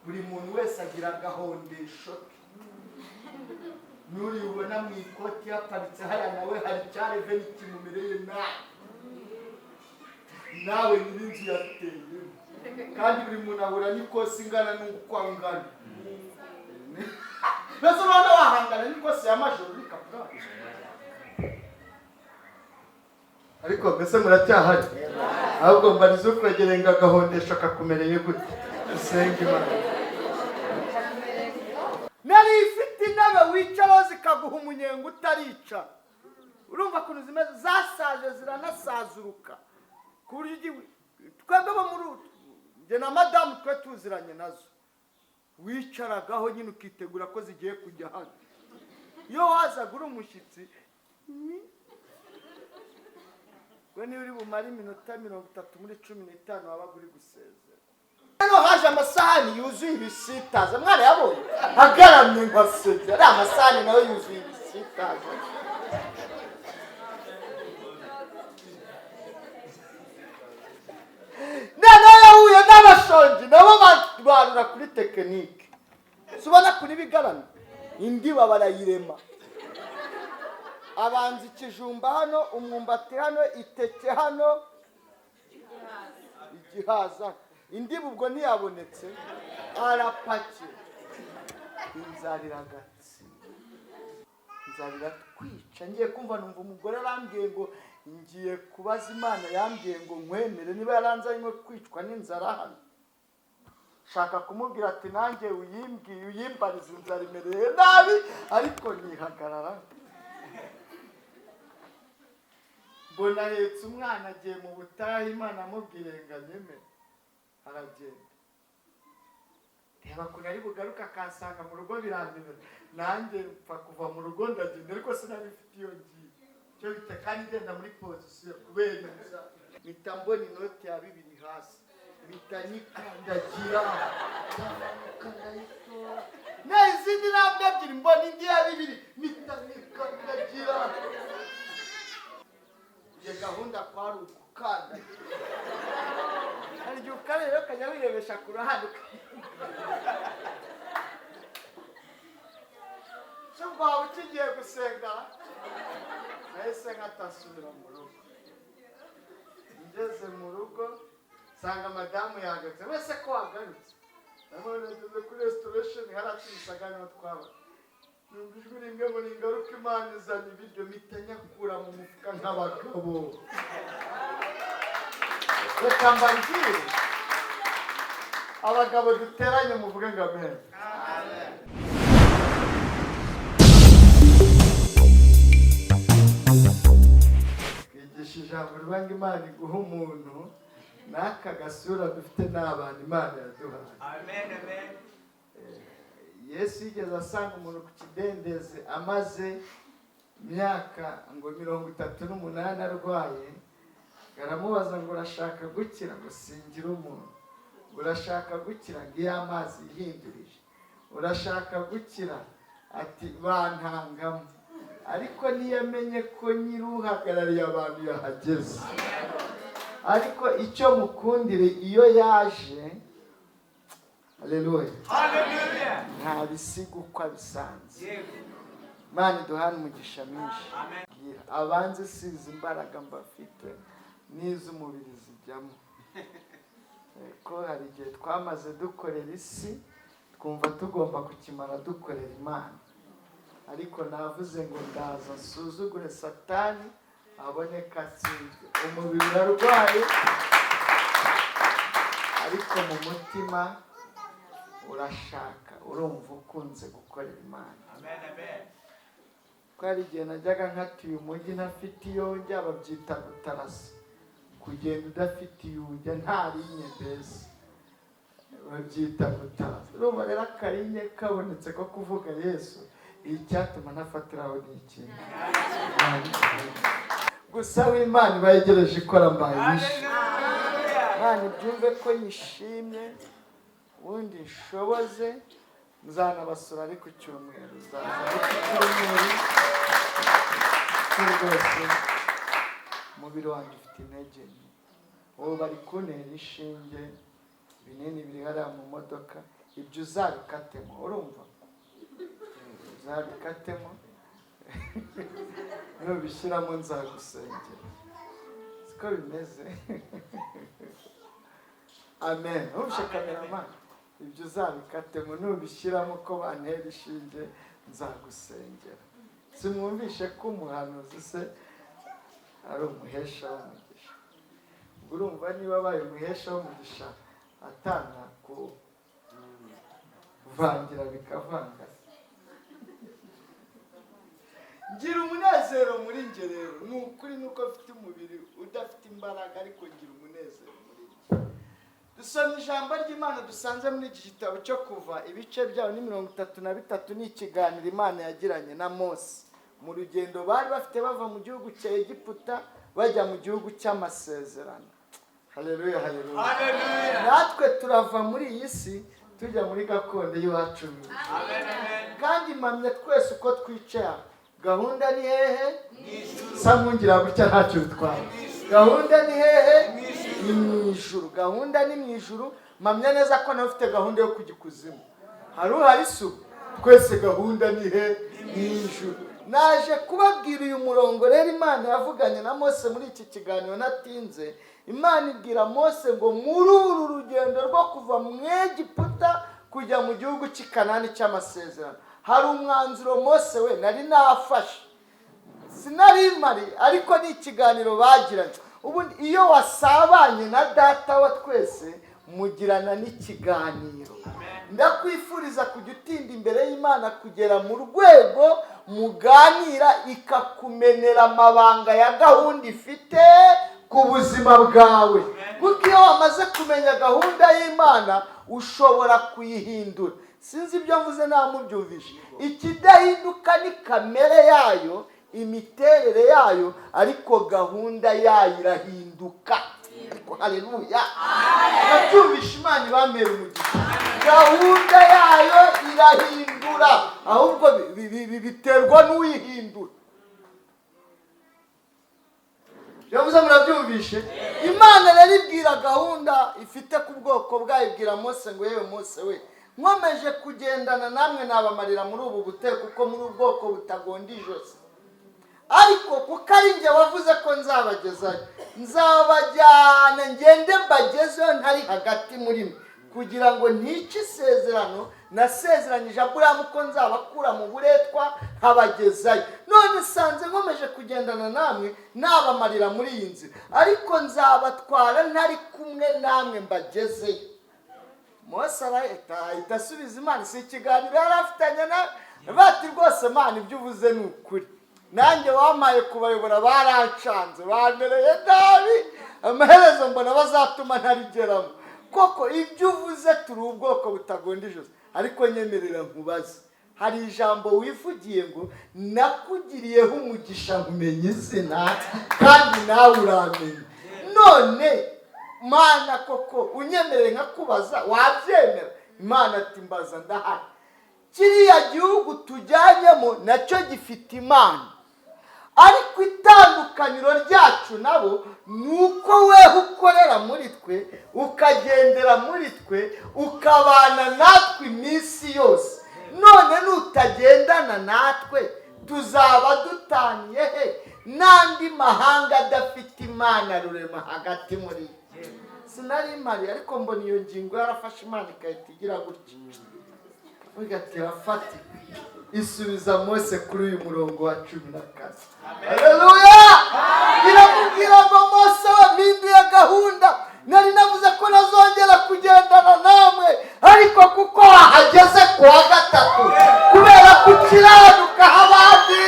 buri muntu wese agira agahondesho nuri ubona mu ikoti yaparitse haya nawe hari cyareve kimumereye nawe nyir'inzu yateye kandi buri muntu ahura n'ikosi ingana n'uko angana mbese urabona wahangana n'ikosi ya majoro n'ikapurari ariko mbese muracyahari ahubwo mbarize ukwegereye ngo agahondesho kakumereye gute usenge Imana nari ifite intebe wicaraho zikaguha umunyenga utarica urumva ukuntu zimeze zasaje ziranasazuruka ku buryo twebwe bo muri utu njye na madamu twe tuziranye nazo wicaragaho nyine ukitegura ko zigiye kujya hano iyo wazaga uri umushyitsi we niba uri bumare iminota 30 muri 15 wabaga uri gusezera hano haje amasahani yuzuye ibisitaza mwana yabonye agaramye nkaseze ari amasahani nawe yuzuye ibisitaza none yahuye n'abashonji nabo barura kuri tekinike subona kuri bigarana indi babarayirema abanza ikijumba hano umwumbati hano iteke hano igihaza indi ubwo ntiyabonetse arapake inzariragatsi nzarira kwica ngiye kumva numva umugore arambwiye ngo ngiye kubaza Imana yambwiye ngo nkwemere niba yaranzanye kwicwa n'inzara hano shaka kumubwira ati nanjye uyimbariza inzara imereye nabi ariko nihagarara mbona hetse umwana agiye mu butayu Imana amubwire ngo anyemere aragenda reba ko nari bugaruka akansanga mu rugo birandemera nanjye mpfa kuva mu rugo ndagenda ariko sinabifite iyo ngiye cyo bita kandi ngenda muri pozisiyo kubera mpita mbona inoti ya 2 hasi mpita nikandagira n'izindi ntabwo ebyiri mbona indi ya 2 mpita nikandagira iyo gahunda kwari ukukandagira hari igihe ukarere ukajya wirebesha ku ruhande cyangwa waba ukigiye gusenga nahise nkatasubira mu rugo ngeze mu rugo nsanga madamu yagarutse wese ko wagarutse nabona ngeze kuri restoration harakisaga niho twaba numva ijwi rimwe ngo ningaruka Imana izana ibiryo mpita nyakura mu mufuka nk'abagabo reka mbabwire abagabo duteranye muvuge ngo amen twigisha ijambo rwanga Imana iguha umuntu n'aka gasura dufite n'abantu Imana yaduhaye amen amen Yesu yigeze asanga umuntu ku kidendezi amaze imyaka ngo 38 arwaye aramubaza ngo urashaka gukira ngo singira umuntu urashaka gukira ngo iyo amazi yihindurije urashaka gukira ati bantangamo ariko niyamenye ko nyiruhagarariye abantu yahageze ariko icyo mukundire iyo yaje haleluya haleluya nta bisiga uko bisanze Imana duhana umugisha mwinshi abanze size imbaraga mbafite n'iz'umubiri zijyamo ko hari igihe twamaze dukorera isi twumva tugomba kukimara dukorera Imana ariko navuze ngo ndaza nsuzugure Satani aboneka atsinzwe umubiri urarwaye ariko mu mutima urashaka urumva ukunze gukorera Imana amen amen ko hari igihe najyaga nkatiye umujyi ntafite iyonjya babyita gutarasa kugenda udafite iyujya nta rinye mbese babyita gutarasa urumva rero akarinye kabonetse ko kuvuga Yesu icyatuma nafatiraho n'ikintu gusa w'Imana bayegereje ikora mbayishe Imana ibyumve ko yishimye ubundi nshoboze nzanabasura ari ku cyumweru rwose umubiri wanjye ufite intege nke ubu bari kuntera inshinge binini biri hariya mu modoka ibyo uzabikatemo, urumva, uzabikatemo nubishyiramo nzagusengera. siko bimeze. Amen. Urusha kameramani, ibyo uzabikatemo nubishyiramo ko bantera ishinge nzagusengera. Simwumvishe ko umuhanuzi se ari umuhesha w'umugisha? Urumva niba abaye umuhesha w'umugisha atana kuvangira bikavanga. Ngira umunezero muri nge rero, ni ukuri nuko mfite umubiri udafite imbaraga, ariko ngira umunezero muri nge. Dusoma ijambo ry'Imana dusanze muri iki gitabo cyo Kuva, ibice byaho ni 33, ni ikiganiro Imana yagiranye na Mose mu rugendo bari bafite bava mu gihugu cya Egiputa bajya mu gihugu cy'amasezerano. Haleluya, haleluya, haleluya. Natwe turava muri iyi si tujya muri gakondo y'iwacu. Amen, amen. Kandi mpamya twese uko twicaye, gahunda ni hehe? Samungira gutya ntacyo bitwaye. Gahunda ni hehe? Ni mu ijuru. Gahunda ni mu ijuru. Mpamya neza ko nawe ufite gahunda yo kujya ikuzimu. Hari su twese gahunda ni hehe? Ni ijuru. Naje kubabwira uyu murongo rero Imana yavuganye na Mose muri iki kiganiro natinze. Imana ibwira Mose ngo muri uru rugendo rwo kuva mu Egiputa kujya mu gihugu cy'i Kanani cy'amasezerano, hari umwanzuro Mose we nari nafashe. Sinari mari, ariko ni ikiganiro bagiranye. Ubundi iyo wasabanye na data wa twese mugirana n'ikiganiro. Ndakwifuriza kujya utinda imbere y'Imana kugera mu rwego muganira ikakumenera amabanga ya gahunda ifite ku buzima bwawe. Kuko iyo wamaze kumenya gahunda y'Imana ushobora kuyihindura. Sinzi ibyo mvuze namubyumvishe. Ikidahinduka ni kamere yayo, imiterere yayo, ariko gahunda yayo irahinduka. Haleluya. Nabyumvishe Imana ibamera umugisha. Gahunda yayo irahindura, ahubwo biterwa n'uyihindura. Yavuze murabyumvishe? Imana rero ibwira gahunda ifite ku bwoko bwayo, ibwira Mose ngo yewe Mose we, nkomeje kugendana namwe nabamarira muri ubu butero kuko muri ubwoko butagonda ijosi. Ariko kuko ari njye wavuze ko nzabagezayo, nzabajyana ngende mbagezeyo ntari hagati muri mwe, kugira ngo ntice isezerano nasezeranyije Aburahamu ko nzabakura mu buretwa nkabagezayo. None sanze nkomeje kugendana namwe nabamarira muri iyi nzira, ariko nzabatwara ntari kumwe namwe mbagezeyo. Mose ahita asubiza Imana, si ikiganiro yari afitanye na bati rwose Imana ibyo uvuze ni ukuri, nanjye wamaye kubayobora barancanze bamereye nabi, amaherezo mbona bazatuma ntarigeramo. Koko ibyo uvuze turi ubwoko butagonda ijosi, ariko nyemerera nkubaze, hari ijambo wivugiye ngo nakugiriyeho umugisha nkumenya izina kandi nawe uramenye. None Mana koko unyemerere nkakubaza wabyemera? Imana ati mbaza ndahari. Kiriya gihugu tujyanyemo nacyo gifite Imana, ariko itandukaniro ryacu nabo nuko wewe ukorera muri twe, ukagendera muri twe, ukabana natwe iminsi yose. None nutagendana natwe tuzaba dutaniye he n'andi mahanga adafite Imana rurema hagati muri. Sinari mari, ariko mbona iyo ngingo yarafashe Imana ikahita igira gutya, ugatira fati isubiza Mose kuri uyu murongo wa 14. Haleluya. Iramubwira ngo Mose wampinduye gahunda, nari navuze ko nazongera kugendana namwe, ariko kuko wahageze ku wa gatatu, kubera kukiranuka abandi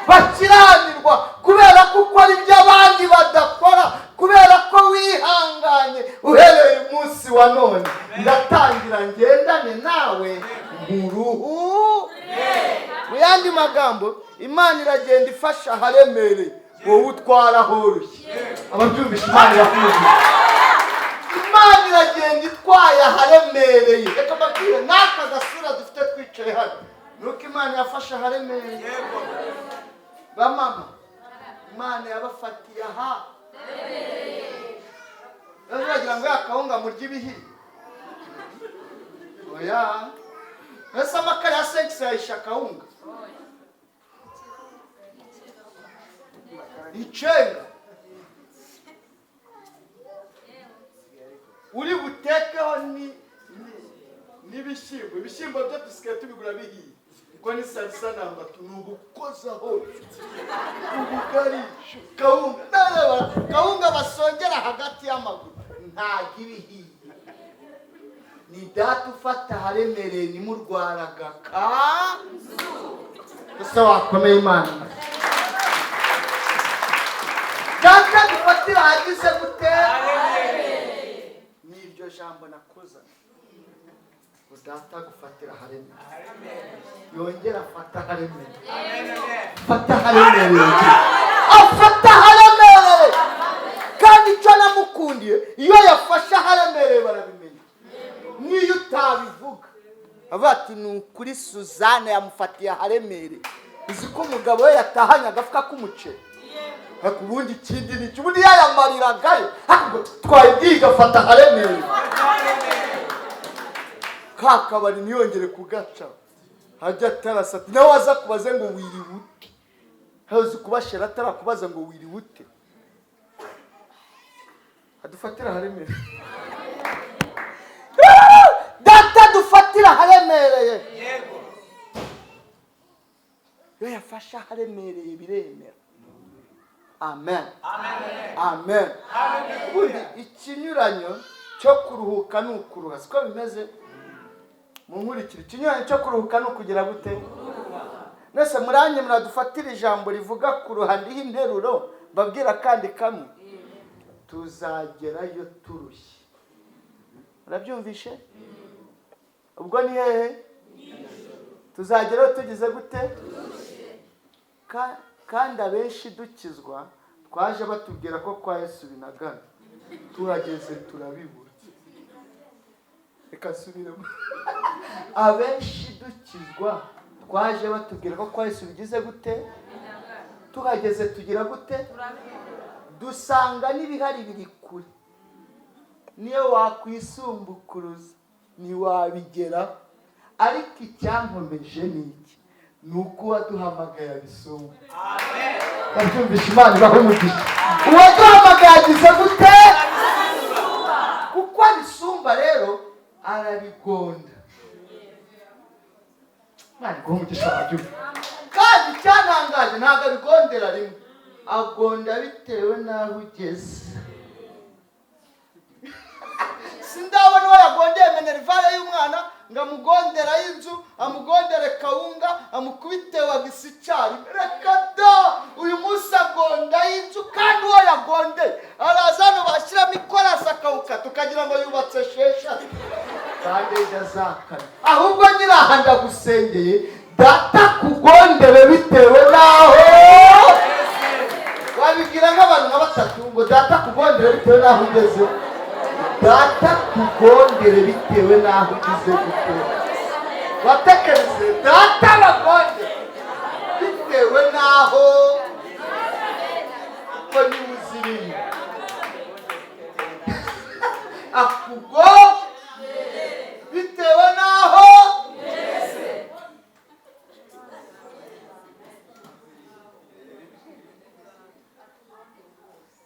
bakiranirwa, kubera ko ukora ibyo abandi badakora, kubera ko wihanganye uhereye umunsi wa none, ndatangira ngendane nawe muruhu. Mu yandi magambo, Imana iragenda ifasha aharemereye, wowe utwara horoshye. Ababyumvisha Imana yakuze. Imana iragenda itwaye aharemereye. Reka mbabwire n'aka gasura dufite twicaye hano, nuko Imana yafasha aharemereye. Bamama, Imana yabafatiye aha. Uragira ngo yakahunga murya ibihi. oya ese amakara ya senkisi yayisha kawunga icenda uri butekeho n'ibishyimbo. Ibishyimbo byo dusigaye tubigura bihiye kuko ni salisa namba tunubukozaho ubugari kawunga nareba kawunga basongera hagati y'amaguru ntago ibihiye. Ni data ufata haremereye nimurwaraga gusa wakomeye Imana. Data dufatira hagize gute n'iryo jambo nakoza ngo data gufatira haremereye yongera afata haremereye fata haremereye afata haremereye kandi icyo namukundiye iyo yafashe haremereye barabimenya niyo utabivuga abati ni ukuri Suzanne yamufatiye haremereye uzi ko umugabo we yatahanye agafuka k'umuceri ubundi ikindi ni ubundi yayamariraga twayibwiga afata haremereye kakabari ntiyongere kugaca hajya atarasati nawe waza kubaze ngo wiriwute hazi kubashira atarakubaza ngo wiriwute adufatira haremereye data dufatira haremereye yego yo yafasha haremereye biremera. Amen. Amen. Amen. Ubundi ikinyuranyo cyo kuruhuka ni ukuruha siko bimeze mu nkurikire. Ikinyuranyo cyo kuruhuka ni ukugira gute nese muranye muradufatira ijambo rivuga kuruha ndiho interuro babwira kandi kamwe tuzagerayo turushye. Murabyumvishe ubwo ni hehe tuzagerayo tugize gute kandi abenshi dukizwa twaje batubwira ko kwa Yesu binagana tuhageze turabibura. Reka subiremo abenshi dukizwa twaje batubwira ko kwa Yesu bigize gute tuhageze tugira gute dusanga n'ibihari biri kure niyo wakwisumbukuruza ntiwabigera ariko icyankomeje niki nuko waduhamagaye abisumba. Amen. Babyumvisha Imana ibahe umugisha. Uwaduhamagaye agize gute abisumba kuko abisumba rero arabigonda. Imana ibahe umugisha babyumva. Kandi cyantangaje ntabwo abigondera rimwe agonda bitewe n'aho ugeze. Sindabona uwo yagondeye minerivare y'umwana ngo amugondera y'inzu amugondere kawunga amukubite wagisi cyari. Reka da uyu munsi agonda y'inzu kandi uwo yagondeye araza hano bashyiramo ikorasi akawuka tukagira ngo yubatse shesha kandi yazakana. Ahubwo nyiraha ndagusengeye data kugondere bitewe n'aho wabibwira nk'abantu nka batatu ngo data kugondere bitewe n'aho ugeze. Data kugondere bitewe n'aho ugize gute watekereze data bagondere bitewe n'aho uko niba uzirimo akugo bitewe n'aho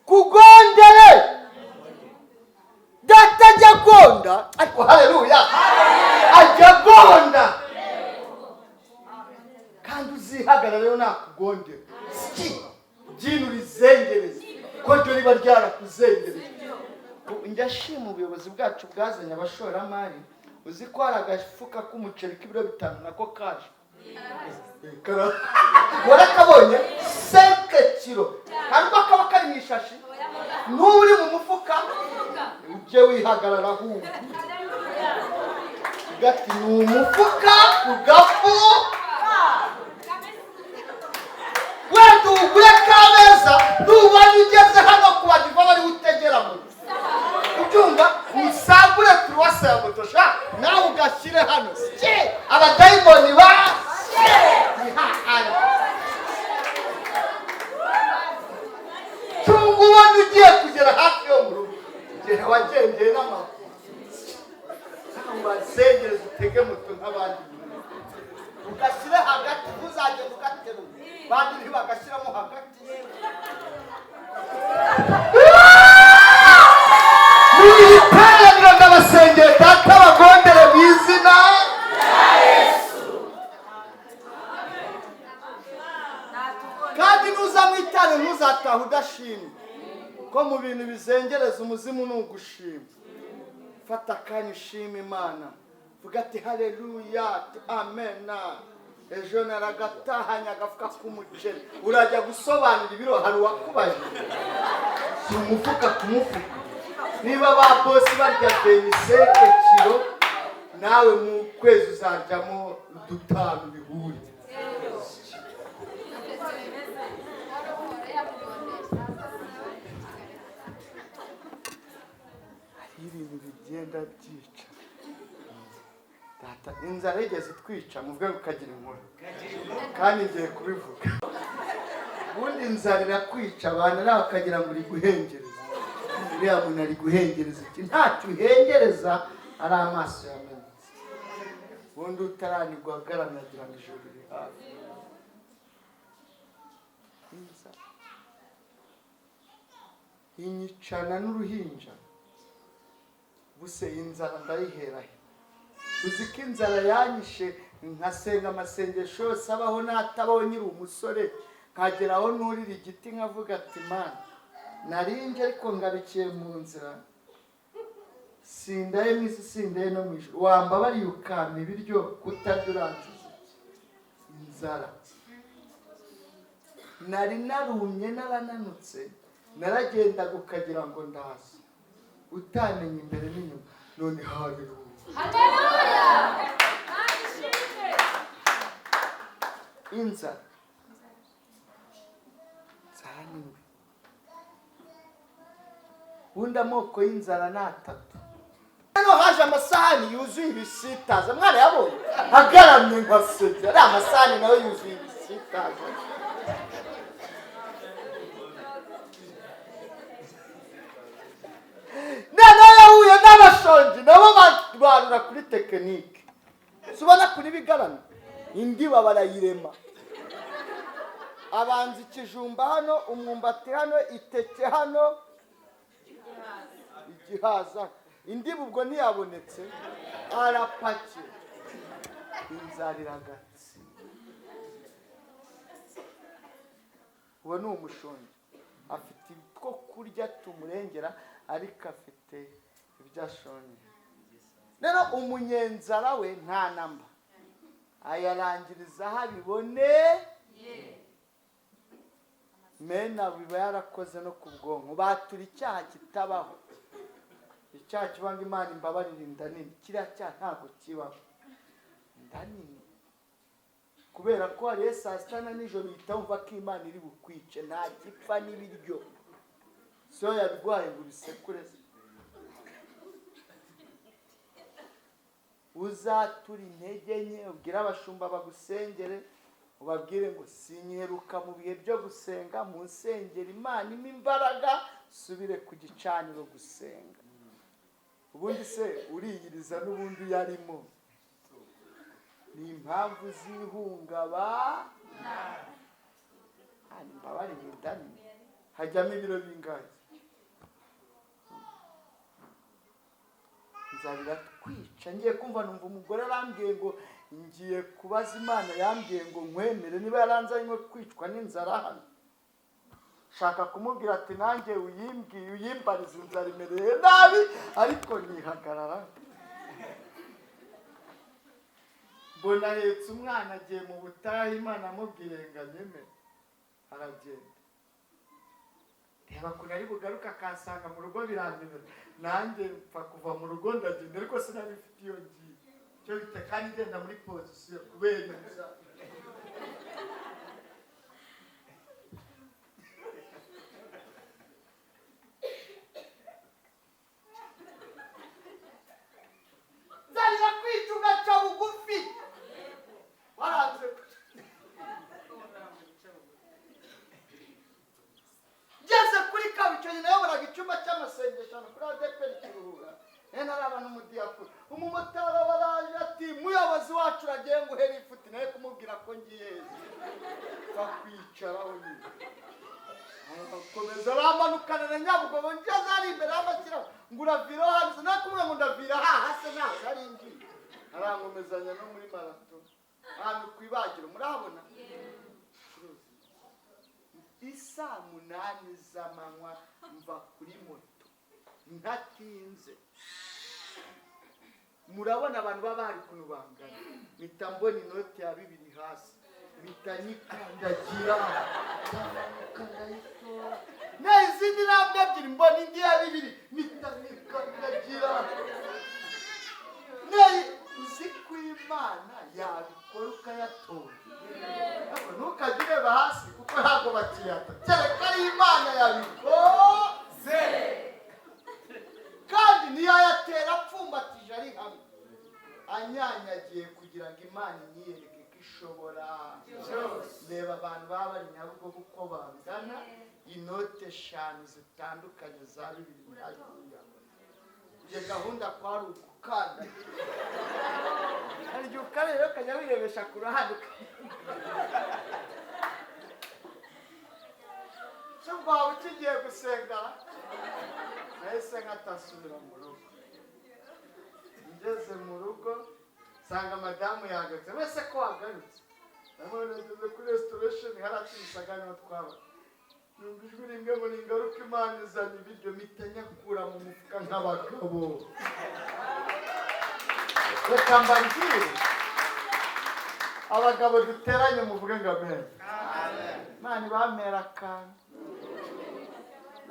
kugondere data ajya gonda ariko haleluya ajya gonda kandi uzihagarara rero nakugondera siki byintu rizengereza ko ryo riba ryarakuzengereza. Njyashima ubuyobozi bwacu bwazanye abashoramari uzi ko hari agafuka k'umuceri k'ibiro 5 nako kaje warakabonye 5 kilo ntabwo kaba kari mu ishashi n'uri mu mufuka ujye wihagarara ahubwo gati ni umufuka ugafu wenda ugure kameza nuba ugeze hano kuba diva bari utegera mu ubyumva usagure turuwasa ya motosha nawe ugashyire hano abadayimoni ba ubona ugiye kugera hafi yo mu rugo igihe wagendeye n'amaguru cyangwa sengereza nk'abandi ugashyire hagati ntuzagenda ugaterura bandi ntibagashyiramo hagati mwiteraniro ndabasengeye data bagondere mu izina rya Yesu kandi nuza mwitane ntuzataha udashimye ko mu bintu bizengereza umuzimu ni ugushima fata akanya ushima Imana vuga ati haleluya amena ejo naragatahanye agafuka k'umuceri urajya gusobanura ibiro hari uwakubajije si umufuka ku mufuka niba ba bosi barya beniseke kilo nawe mu kwezi uzaryamo dutanu bihure ibintu bigenda byica data inzara igeze twica muvuge ukagira inkuru kandi ngiye kubivuga ubundi inzara irakwica abantu nawe bakagira ngo uri guhengereza uriya muntu ari guhengereza iki ntacyo uhengereza ari amaso yamenetse ubundi utaranirwa agaramye agira ngo ijoro riri hafi inzara inyicana n'uruhinja buse inzara ndayiherahe uzi ko inzara yanyishe nkasenga amasengesho yose abaho n'atabaho nyiri umusore nkageraho nurira igiti nkavuga ati Mana narinje ariko ngarukiye mu nzira sindaye mu isi sindaye no mu ijuru wambabariye ukampa ibiryo kutarya urangiza inzara nari narumye narananutse naragendaga ukagira ngo ndaza utamenya imbere n'inyuma none haleluya haleluya inzara zananiwe ubundi amoko y'inzara ni atatu hano haje amasahani yuzuye ibisitaza mwana yabonye agaramye nkasebya ari amasahani nawe yuzuye ibisitaza noneho yahuye n'abashonji nabo barura kuri tekinike ubona kuri bigarama indiba barayirema abanza ikijumba hano umwumbati hano iteke hano igihaza indiba ubwo ntiyabonetse arapakiye inzara iragatse uwo ni umushonji afite two kurya tumurengera ariko afite ibyo ashonje rero umunyenzara we nta namba ayarangiriza aho abibone mena biba yarakoze no ku bwonko batura icyaha kitabaho icyaha kiba ngo Imana imbabarire inda nini kiriya cyaha ntabwo kibaho inda nini kubera ko hariyo saa sita na nijoro uhita wumva ko Imana iri bukwice nta gipfa n'ibiryo so yarwaye ngo bisekure uzatura intege nke ubwire abashumba bagusengere ubabwire ngo sinyiheruka mu bihe byo gusenga mu nsengero Imana impa imbaraga subire ku gicaniro gusenga ubundi se uriyiriza n'ubundi yarimo ni impamvu zihungabana hanyuma mbabari indani hajyamo ibiro bingahe nzabira twica ngiye kumva numva umugore arambwiye ngo ngiye kubaza Imana yambwiye ngo nkwemere niba yaranzanywe kwicwa n'inzara hano shaka kumubwira ati nanjye uyimbariza inzara imereye nabi ariko nihagarara mbona ahetse umwana agiye mu butayu Imana amubwire ngo anyeme aragenda reba ukuntu ari bugaruka akansanga mu rugo birandemera nanjye mpfa kuva mu rugo ndagenda ariko sinabifite iyo ngiye cyo bita kandi ngenda muri pozisiyo kubera inzara nzarira kwica ugaca bugufi waranze ngeze kuri kabiconyi nayoboraga icyumba cy'amasengesho kuri ADEPR Kiruhura ntari abantu mu diakuru umumotari waraje ati muyobozi nagiye nguhera ifuti nawe kumubwira ko ngiye bakwicaraho nyine arakomeza aramanukana na Nyabugogo ngeze ari imbere y'amashyiraho ngo uravira hanze nakumwe ngo ndavira hasi ntaho nari ngiye arankomezanya no muri marato ahantu ku ibagiro murahabona isaa 8 z'amanywa mva kuri moto ntatinze murabona abantu baba bari kuntu bangana mpita mbona inoti ya 2 hasi mpita nyikandagira ndayitora n'izindi ntabwo ebyiri mbona indi ya 2 mpita nyikandagira uzi ko Imana yabikora ukayatora ntukajye ureba hasi kuko ntabwo bakiyata kereka ari Imana yabikoze kandi ntiyayatera apfumbatije ari hamwe anyanyagiye kugira ngo Imana inyiyereke ko ishobora reba abantu baba bari Nyabugogo uko bangana inote 5 zitandukanye za 2 hariya iyo gahunda kwari ukukanda hari igihe ukareba ukajya wirebesha ku ruhande cyo waba ukigiye gusenga nahise nkatasubira mu rugo ngeze mu rugo nsanga madamu yagarutse wese ko wagarutse nabona ngeze kuri restoration haratisaga niho twaba numva ijwi rimwe ngo ningaruka Imana izana ibiryo mpita nyakura mu mufuka nk'abagabo reka mbabwire abagabo duteranye muvuge ngo amen Imana ibamera akantu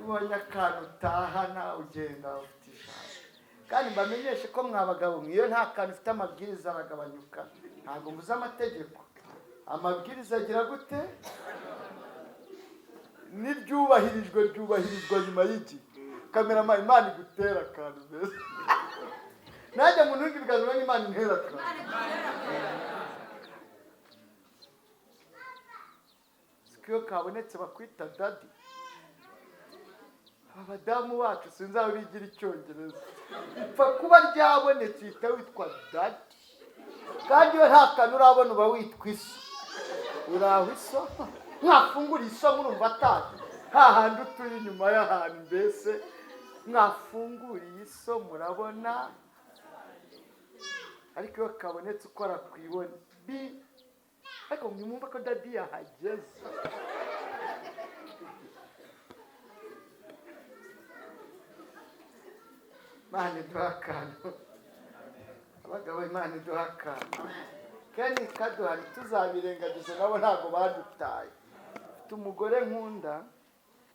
ubonye akantu utahana ugenda ufite ijambo kandi mbamenyeshe ko mwabagabo mwiyo nta kantu ufite amabwiriza aragabanyuka ntabwo mbuze amategeko amabwiriza agira gute ryubahirizwa nyuma y'iki kameramani Imana igutera akantu mbese najya mu ntundi biganiro n'Imana intera akantu sikiyo kabonetse bakwita dadi abadamu bacu sinzi aho bigira icyongereza upfa kuba ryabonetse uhita witwa dadi kandi iyo nta kantu urabona uba witwa iso uraho iso mwafungura iso murumva atazi hahandi utuye inyuma y'ahantu mbese mwafunguriye iso murabona ariko iyo kabonetse ukora ku ibone ariko mwumva ko dadi yahageze Imana iduha akantu abagabo Imana iduha akantu kandi kaduha ntituzabirengagize nabo ntabwo badutaye mfite umugore nkunda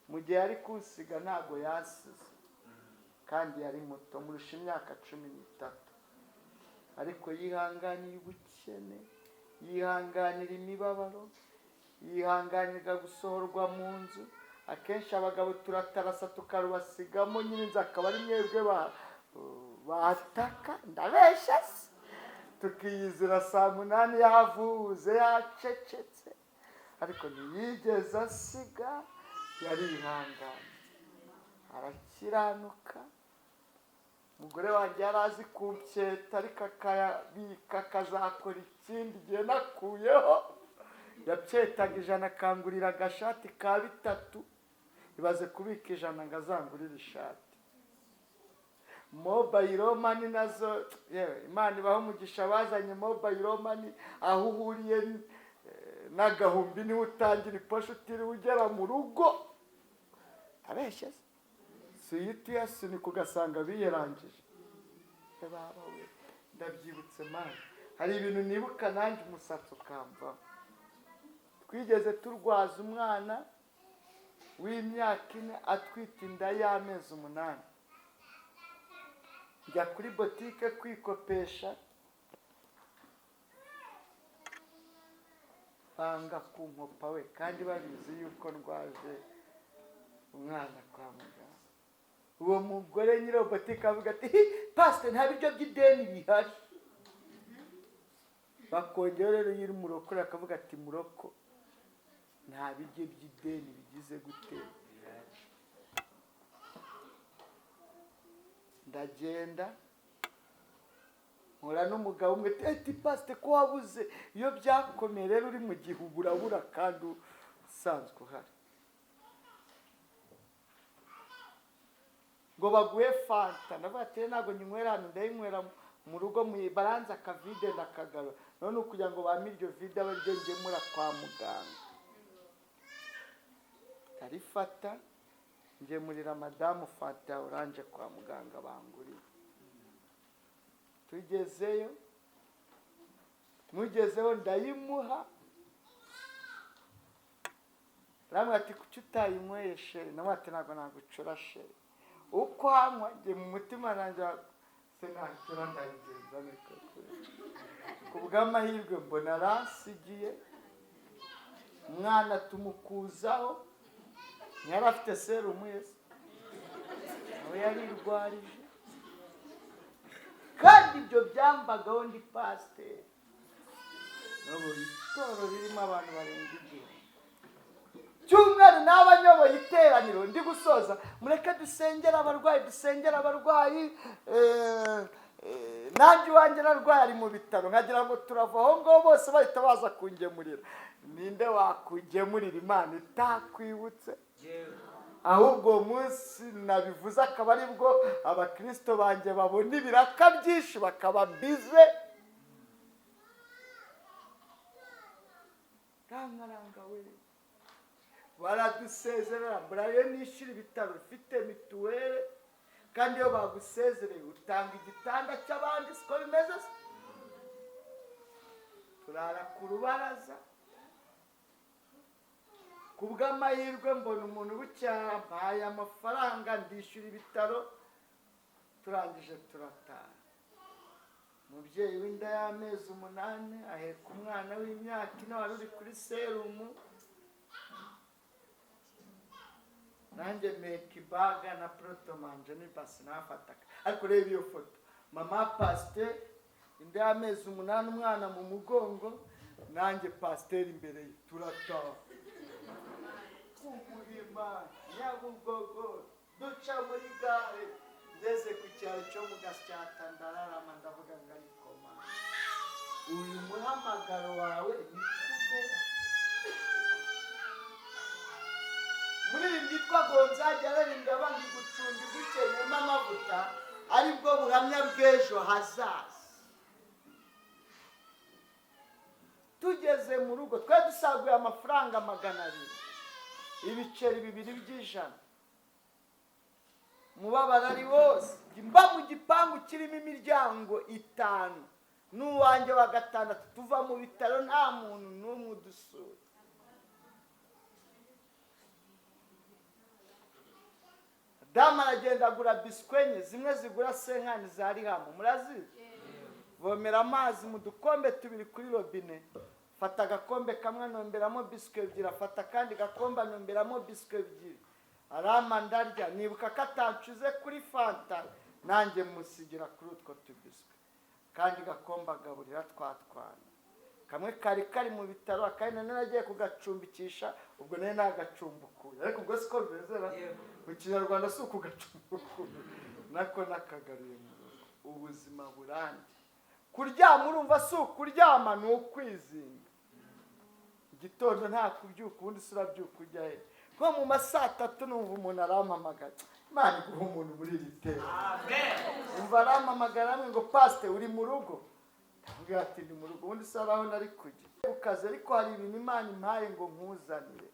mu gihe ari kusiga ntabwo yasize kandi yari muto murusha imyaka 13 ariko yihanganiye ubukene yihanganira imibabaro yihanganira gusohorwa mu nzu akenshi abagabo turatarasa tukarubasigamo nyine nzi akaba ari mwebwe bataka ndabesha se tukiyizira 8 yahavuze yacecetse ariko ntiyigeze asiga yarihangana arakiranuka umugore wanjye yari azi kumpyeta ariko akayabika akazakora ikindi gihe nakuyeho yapyetaga 100 akangurira agashati ka 3 ibaze kubika 100 ngo azangurire ishati mobile money nazo yewe Imana ibaho umugisha bazanye mobile money aho uhuriye n'agahumbi niho utangira iposho utiri ugera mu rugo abeshe siyiti yasuni kugasanga biyerangije baba we ndabyibutse Mana hari ibintu nibuka nanjye umusatsi ukamba twigeze turwaza umwana w'imyaka 4 atwite inda y'amezi 8 njya kuri botike kwikopesha banga kunkopa we kandi babizi yuko ndwaje umwana kwa muganga uwo mugore nyiro botike avuga ati pastor nta biryo by'ideni bihari bakongera rero yiri murokore akavuga ati muroko nta biryo by'ideni bigize gute ndagenda nkora n'umugabo umwe ati pasite ko wabuze iyo byakomeye rero uri mu gihe uburabura kandi usanzwe uhari ngo baguhe fanta ndavuga ati ntabwo nyinywera hano ndayinywera mu rugo mu baranza akavide ndakagarura none kugira ngo bampe iryo vide abe ryo ngemura kwa muganga ndarifata ngemurira madamu fanta ya oranje kwa muganga banguriye tugezeyo mugezeho ndayimuha ramwe ati kuki utayinyweye sheri nawe ati ntabwo nagucura sheri uko hanywa njye mu mutima nanjye se nacura ndayigenza niko ku bw'amahirwe mbona arasigiye umwana tumukuzaho ntiyari afite serumu yese nawe yarirwarije kandi ibyo byambagaho ndi pasiteri n'ubu itoro ririmo abantu barenga igihe cyumweru n'abanyoboye iteraniro ndi gusoza mureke dusengera abarwayi nanjye iwanjye narwaye ari mu bitaro nkagira ngo turava aho ngaho bose bahita baza kungemurira ninde wakugemurira imana itakwibutse ahubwo uwo munsi nabivuze akaba ari bwo abakirisito banjye babona ibiraka byinshi bakaba bize rangaranga we baradusezerera burayo nishyura ibitaro ufite mituweli kandi iyo bagusezereye utanga igitanda cy'abandi siko bimeze se turara ku rubaraza ku bw'amahirwe mbona umuntu bucyaha mpaye amafaranga ndishyura ibitaro turangije turataha umubyeyi w'inda y'amezi 8 aheka umwana w'imyaka 4 wari uri kuri serumu nanjye meka ibaga na protomanje n'ibasi nafataka ariko reba iyo foto mama pasiteri inda y'amezi 8 umwana mu mugongo nanjye pasiteri imbere ye turataha kumurima Nyabugogo duca muri gare ngeze ku cyaro cyo mu Gasyata ndararama ndavuga ngo arikoma uyu muhamagaro wawe ni kubera muri ibi byitwa Gonzaga aririmba bandi gucunga gukenyemo amavuta aribwo buhamya bw'ejo hazaza tugeze mu rugo twe dusaguye amafaranga 200 ibiceri 2 by'ijana mubabara ari wose mba mu gipangu kirimo imiryango 5 n'uwanjye wa 6 tuva mu bitaro nta muntu n'umwe udusura dama aragenda agura bisikwenye zimwe zigura senkani zari hamwe murazizi vomera amazi mu dukombe 2 kuri robine fata agakombe kamwe nomberamo biscuit 2 afata kandi gakomba nomberamo biscuit 2 arama ndarya nibuka katancuze kuri fanta nanjye musigira kuri utwo tubiscuit kandi gakomba gaburira twatwana kamwe kari mu bitaro akandi naragiye kugacumbikisha ubwo nene nagacumbukuye ariko ubwo siko bizera mu Kinyarwanda si ukugacumbukuye nako nakagaruye mu ubuzima buranje kuryama urumva si ukuryama ni ukwizinga igitondo nta kubyuka ubundi surabyuka ujya he nko mu masaa 3 numva umuntu arampamagara Imana iguha umuntu muri iri tera amen umva arampamagara ngo pasite uri mu rugo ndavuga ati ndi mu rugo ubundi saraho nari kujya ukaze ariko hari ibintu Imana impaye ngo nkuzanire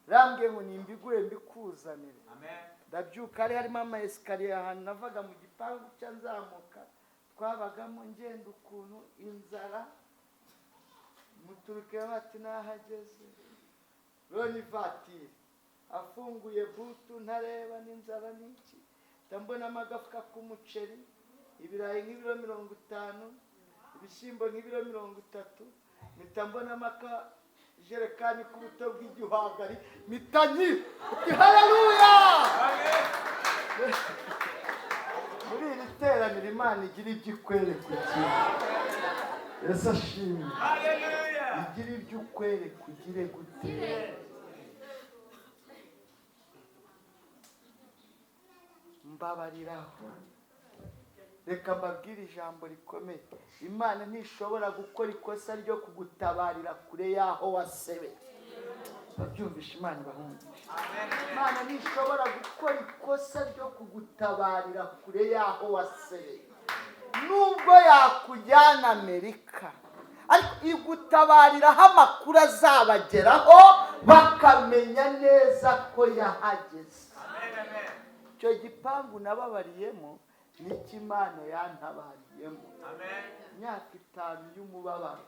rambwiye ngo nimbigure mbikuzanire amen ndabyuka ari harimo ama escalier ahantu navaga mu gipangu cyanzamuka twabagamo ngenda ukuntu inzara muturuke bati nahageze roni vatire afunguye butu ntareba n'inzara n'iki ndambona amagafuka k'umuceri ibirayi nk'ibiro 50 ibishyimbo nk'ibiro 30 mitambona amaka jerekani k'ubuto bw'igihwagari mitanyi haleluya muri iri teraniro Imana igira iby'ikwereka Yesu ashimwe haleluya igira iby'ukwereka ugire gute mbabariraho reka mbabwire ijambo rikomeye. Imana ntishobora gukora ikosa ryo kugutabarira kure y'aho wasebeye. Babyumvisha Imana ibahumugisha. Imana ntishobora gukora ikosa ryo kugutabarira kure y'aho wasebeye. Nubwo yakujyana Amerika, ariko igutabariraho amakuru azabageraho bakamenya neza ko yahageze. Icyo gipangu nababariyemo nicyo Imana yantabariyemo. Imyaka 5 y'umubabaro,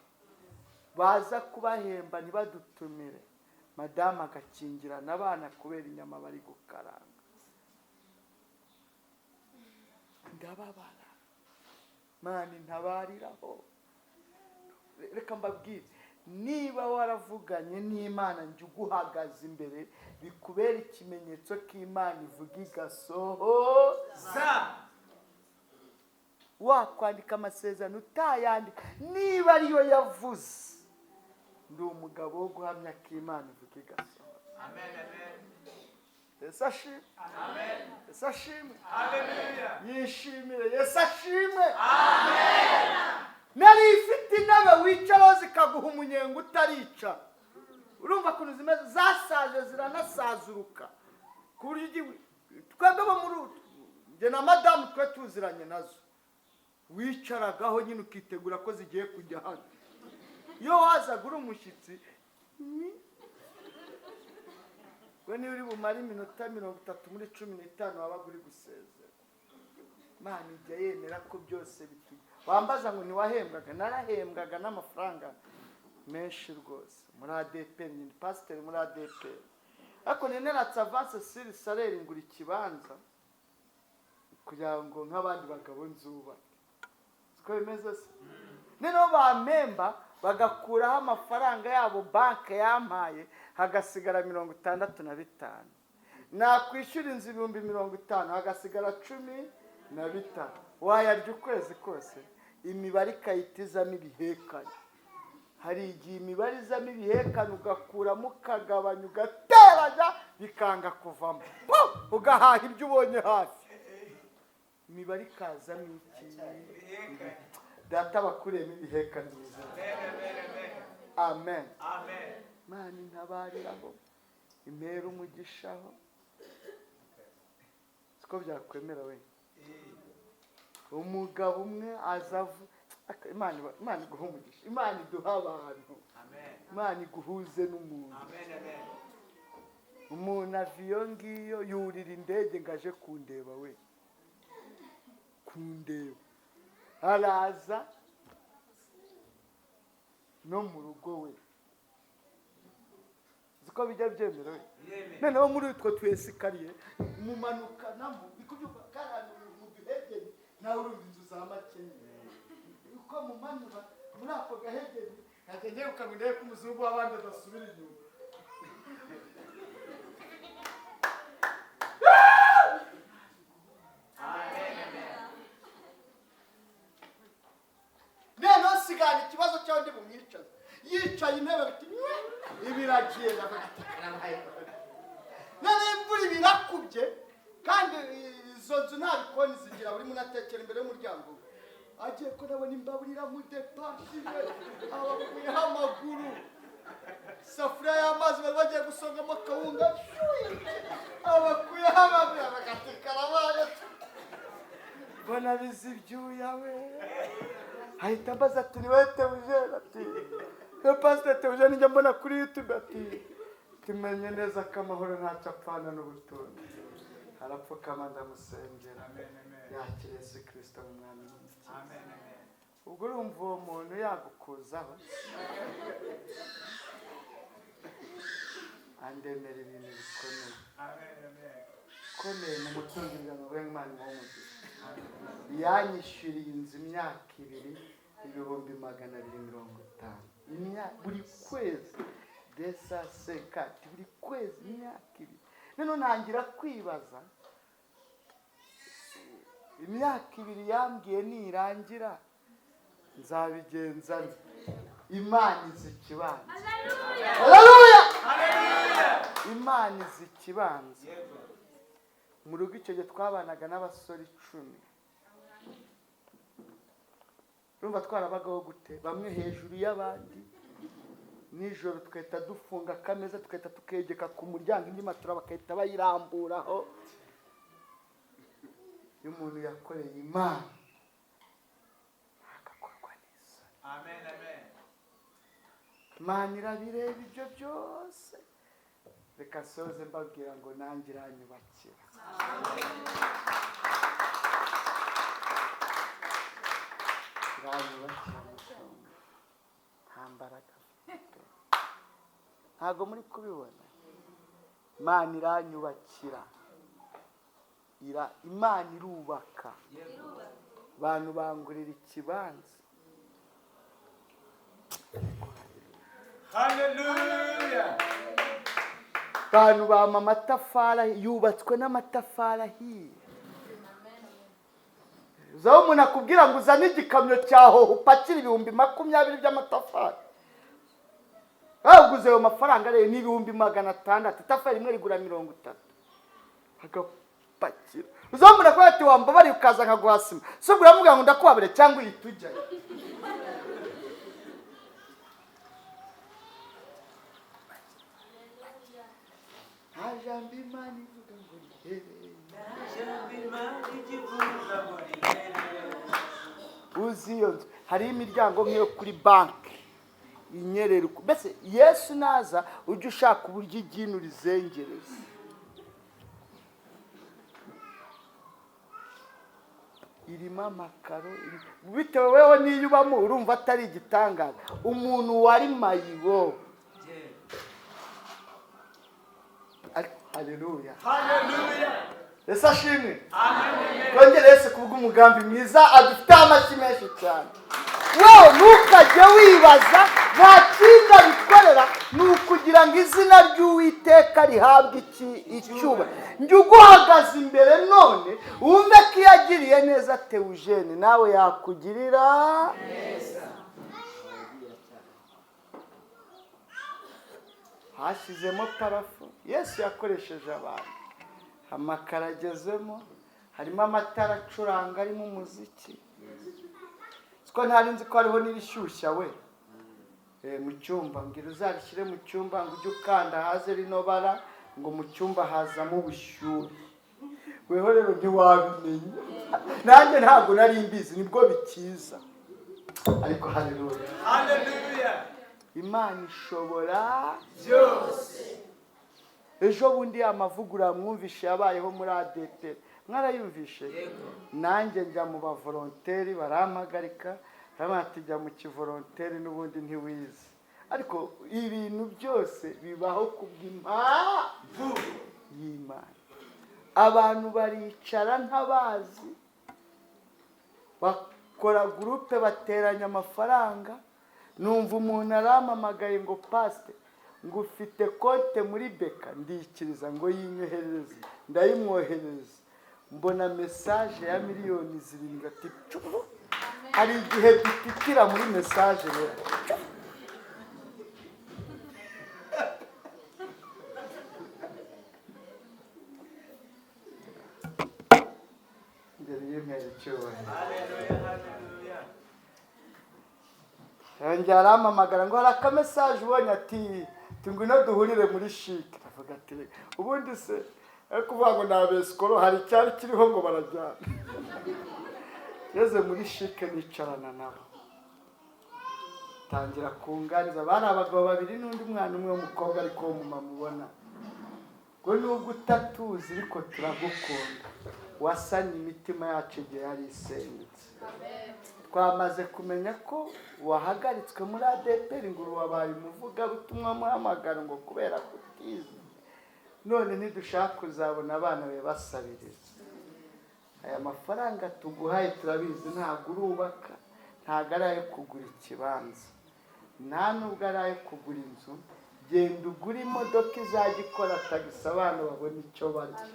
baza kubahemba ntibadutumire, madamu agakingirana abana kubera inyama bari gukaranga. Ndababara, Imana intabariraho. Reka mbabwire, niba waravuganye n'Imana njye uguhagaze imbere, bikubera ikimenyetso k'Imana ivuga igasohoza. Wakwandika amasezerano utayandika, niba ariyo yavuze, ndi umugabo wo guhamya ko Imana ivuga igasohoza. Yesu ashimwe. Yesu ashimwe. Yishimire. Yesu ashimwe. Nari ifite intebe wicaraho zikaguha umunyenga utarica. Urumva ukuntu zimeze, zasaje ziranasazuruka ku buryo twebwe bo muri njye na madamu twe tuziranye nazo, wicaragaho nyine ukitegura ko zigiye kujya hano. Iyo wazaga uri umushyitsi, we niba uri bumare iminota 30 muri 15 wabaga uri gusezera. Imana ijya yemera ko byose bituye. Wambaza ngo ntiwahembwaga? Narahembwaga n'amafaranga menshi rwose muri ADPR, ni pasiteri muri ADPR. Ariko neneratse avance sur salaire ngura ikibanza kugira ngo nk'abandi bagabo nzuba. Siko bimeze se? Nino bamemba bagakuraho amafaranga yabo banke yampaye, hagasigara 65. Nakwishyura inzu 50,000 hagasigara 15. Wayarya ukwezi kose, imibare ikayitizamo ibihekane. Hari igihe imibare izamo ibihekane ugakuramo ukagabanya ugateranya bikanga kuvamo, ugahaha ibyo ubonye hafi. Imibare ikazamo iki? Data bakuremo ibihekane bizima. Amen. Imana intabariraho, impera umugishaho. Siko byakwemera we. Umugabo umwe azavu, Imana iguha umugisha, Imana iduha abantu, Imana iguhuze n'umuntu. Umuntu aviyo ngiyo yurira indege ngaje kundeba we, kundeba araza no mu rugo we. Ziko bijya byemera we. Noneho muri utwo twesikariye mumanuka namo bikubyuka karano mu bihegeni, nawe urumva inzu za Makenya uko mumanura muri ako gahegeni, hagenge ukabindeye ko umuzungu w'abandi adasubira inyuma. Neno sigana ikibazo cyawe ndi bumwicaza, yicaye intebe biti ibiragiye none imvura birakubye, kandi izo nzu nta bikoni zigira, buri muntu atekera imbere y'umuryango. Agiye ko nabona imbaburira mu depashije, abakuyeho amaguru, isafuriya y'amazi bari bagiye gusongamo akawunga, abakuyeho amaguru bagatekara abaye. Mbona bizi ibyuya we, ahita ambaza ati ni wowe Theogene? Ati yo pasiteri Theogene njya mbona kuri YouTube. Ati tumenye neza ko amahoro ntacyo apfana n'ubutunzi. Arapfukama ndamusengera, yakira Yesu Kristo mu mwami w'umukiza. Ubwo urumva uwo muntu yagukuzaho, andemera ibintu bikomeye, komeye mu mutungirano w'Imana w'umugisha. Yanyishyuriye inzu imyaka 2, 250. Buri kwezi desa sekati, buri kwezi imyaka 2. None ntangira kwibaza, imyaka 2 yambwiye nirangira nzabigenza nte? Imana izi ikibanza. Haleluya! Imana izi ikibanza. Mu rugo icyo gihe twabanaga n'abasore 10. urumva twarabagaho gute? Bamwe hejuru y'abandi, nijoro twahita dufunga akameza tukahita tukegeka ku muryango, indi matora bakahita bayiramburaho. Iyo umuntu yakoreye Imana agakorwa neza. Amen, amen. Imana irabireba ibyo byose. Reka soze mbabwira ngo nanjye iranyubakira. Iranyubakira nta mbaraga mfite. Ntabwo muri kubibona? Imana iranyubakira. Imana irubaka. Abantu bangurira ikibanza. Hallelujah. Abantu bama amatafari yubatswe n'amatafari ahiye. Zaho umuntu akubwira ngo uzane igikamyo cyaho upakira 20,000 by'amatafari. Baguze ayo mafaranga rero ni 600,000. Itafari rimwe rigura 30. Agapakira. Uzaho umuntu akora ati wambabari ukaza nkaguha sima. So uravuga ngo ndakwabire cyangwa uyitujya. Jambi Imana ivuga ngo uzi iyo nzu hari imiryango nk'iyo kuri banki inyerera. Mbese Yesu naza ujye ushaka uburyo iryintu rizengereza. Irimo amakaro, bitewe wewe niyo ubamo urumva atari igitangaza. Umuntu wari mayibo. Hallelujah. Hallelujah. Yesu ashimwe. Amen. Twongere Yesu kubwo umugambi mwiza adufite amashyi menshi cyane. Wowe ntukajye wibaza nta kintu bikorera ni ukugira ngo izina ry'Uwiteka rihabwe icyubahiro. Njye uguhagaze imbere none wumve ko yagiriye neza Theogene nawe yakugirira neza. Hashyizemo parafo. Yesu yakoresheje abantu. Amakara agezemo, harimo amatara acuranga arimo umuziki. Siko ntari nzi ko hariho n'irishyushya we. Mu cyumba ngira uzarishyire mu cyumba ngo ujye ukanda haze rino bara ngo mu cyumba hazamo ubushyuhe. Weho rero ntiwabimenya. Nanjye ntabwo nari mbizi nibwo bikiza. Ariko haleluya. Hallelujah. Imana ishobora byose. Ejo bundi amavugura mwumvishe yabayeho muri ADP. Mwarayumvishe? Nanjye njya mu bavolonteri barampagarika. Baratijya mu kivolonteri n'ubundi ntiwize. Ariko ibintu byose bibaho kubw'impamvu y'Imana. Abantu baricara ntabazi. Bakora groupe bateranya amafaranga. Numva umuntu arampamagaye ngo pastor ngo ufite konte muri Beka ndikiriza ngo yinyohereze. Ndayimwohereza. Mbona message ya miliyoni 7 ati hari igihe dutitira muri message rero. Ngeri yemeye cyubahiro. Hallelujah. Yanjye arampamagara ngo hari akamesaje ubonye ati ngwino duhurire muri shike. Avuga ati ubundi se kuvuga ngo nabesikoro hari cyari kiriho ngo barajyana. Yeze muri shike nicarana nabo. Tangira kunganiza bari abagabo babiri n'undi mwana umwe w'umukobwa ariko umumama mubona. Ngo nubwo utatuzi ariko turagukunda. Wasanye imitima yacu igihe yari isengetse. Twamaze kumenya ko wahagaritswe muri ADP ngo wabaye umuvuga butumwa muhamagara ngo kubera kutiza. None ntidushaka kuzabona abana be basabiriza. Aya mafaranga tuguhaye turabizi ntabwo urubaka, ntabwo ari ayo kugura ikibanza, nta nubwo ari ayo kugura inzu. Genda ugura imodoka izajya ikora tagisi abantu babona icyo barya.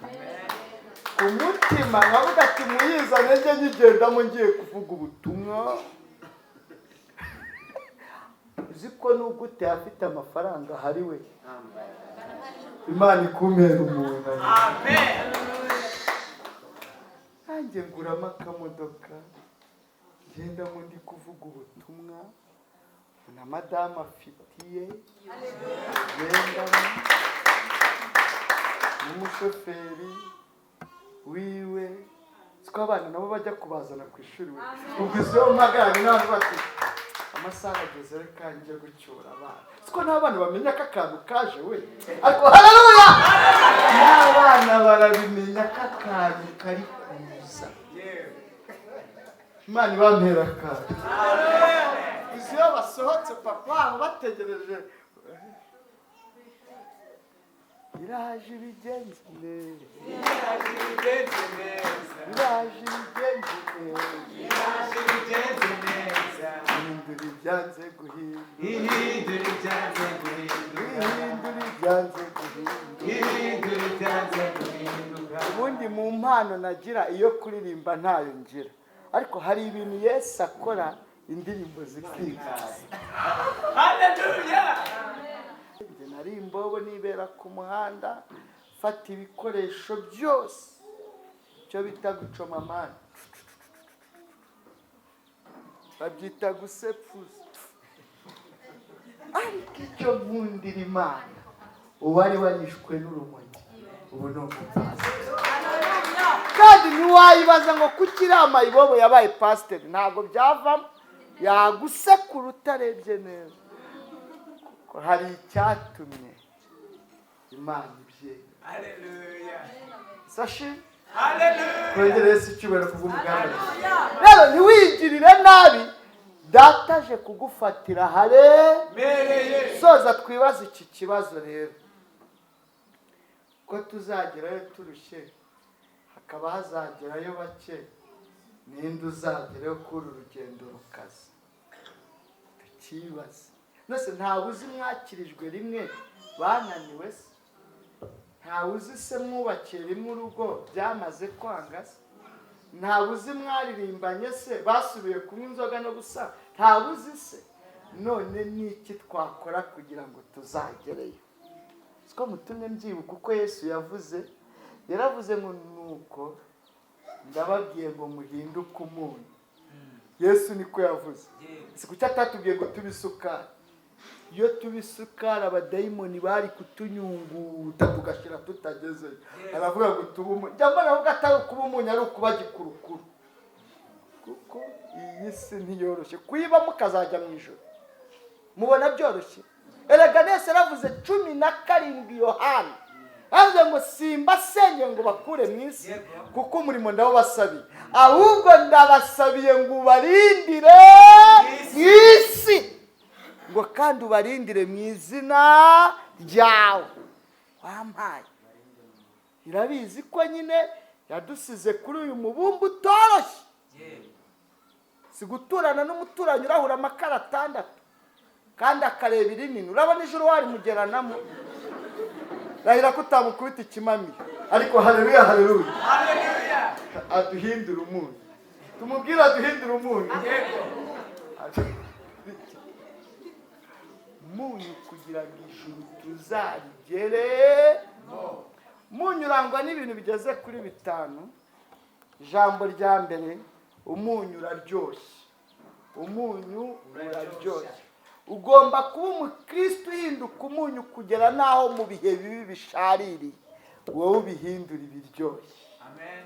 Ku mutima nkavuga ati muyizane njye nyigendamo ngiye kuvuga ubutumwa. Uzi ko nubwo utayafite amafaranga hari we. Imana ikumera umuntu. Amen. Nanjye nguramo akamodoka ngendamo ndi kuvuga ubutumwa na madamu afitiye ngendamo n'umushoferi wiwe siko abana nabo bajya kubazana ku ishuri we ubwo izo mpagarare n'abantu bati amasaha ageze reka njye gucyura abana siko n'abana bamenya ko akantu kaje we ariko haleluya n'abana barabimenya ko akantu kari kuza Imana ibampera akantu uzi iyo basohotse papa wabo bategereje iraje ibigenze neza iraje ibigenze neza iraje ibigenze neza iraje ibigenze neza ihindura ibyanze guhinda ihindura ibyanze guhinduka ihindura ibyanze guhinda ihindura ibyanze guhinduka ubundi mu mpano nagira iyo kuririmba ntayo ngira ariko hari ibintu Yesu akora indirimbo zikigaza haleluya njye nari imbobo nibera ku muhanda fata ibikoresho byose icyo bita gucoma amani babyita gusepfuza ariko icyo nkundira Imana uwari warishwe n'urumogi ubu ni umupasi kandi ntiwayibaza ngo kuki iriya mayibobo yabaye pasiteri ntabwo byavamo yagusekura utarebye neza ko hari icyatumye Imana ibyeye haleluya sashi haleluya twongereye si icyubahiro kubw'umugambi rero ntiwigirire nabi data aje kugufatira mereye soza twibaze iki kibazo rero ko tuzagerayo turushye hakaba hazagerayo bake ninde uzagerayo kuri uru rugendo rukaze tukibaze nose ntawe uzi mwakirijwe rimwe bananiwe se ntawe uzi se mwubakiye rimwe urugo byamaze kwanga se ntawe uzi mwaririmbanye se basubiye kunywa inzoga no gusa ntawe uzi se none niki twakora kugira ngo tuzagereyo siko mutumye mbyibuka uko Yesu yaravuze ngo nuko ndababwiye ngo muhinduke umunyu Yesu niko yavuze si kuki atatubwiye ngo tubisukari iyo tubisukari abadayimoni bari kutunyunguta tugashyira tutagezeyo aravuga ngo tube umunyu njya mbona avuga atari ukuba umunyu ari ukuba gikurukuru kuko iyi si ntiyoroshye kuyiba mukazajya mu ijoro mubona byoroshye erega nese yaravuze 17 Yohana aravuze ngo simba senge ngo bakure mu isi kuko umurimo ndabo basabiye ahubwo ndabasabiye ngo ubarindire mu isi ngo kandi ubarindire mu izina ryawe wampaye irabizi ko nyine yadusize kuri uyu mubumbe utoroshye si guturana n'umuturanyi urahura amakara 6 kandi akareba irinini urabona ijuru wari mugeranamo rahira ko utamukubita ikimami ariko haleluya haleluya haleluya aduhindura umunyu tumubwira aduhindura umunyu umunyu kugira ngo ijuru tuzarigere umunyu urangwa n'ibintu bigeze kuri 5 ijambo rya mbere umunyu uraryoshye umunyu uraryoshye ugomba kuba umukristo uhinduka umunyu kugera naho mu bihe bibi bishaririye wowe ubihindura ibiryoshye amen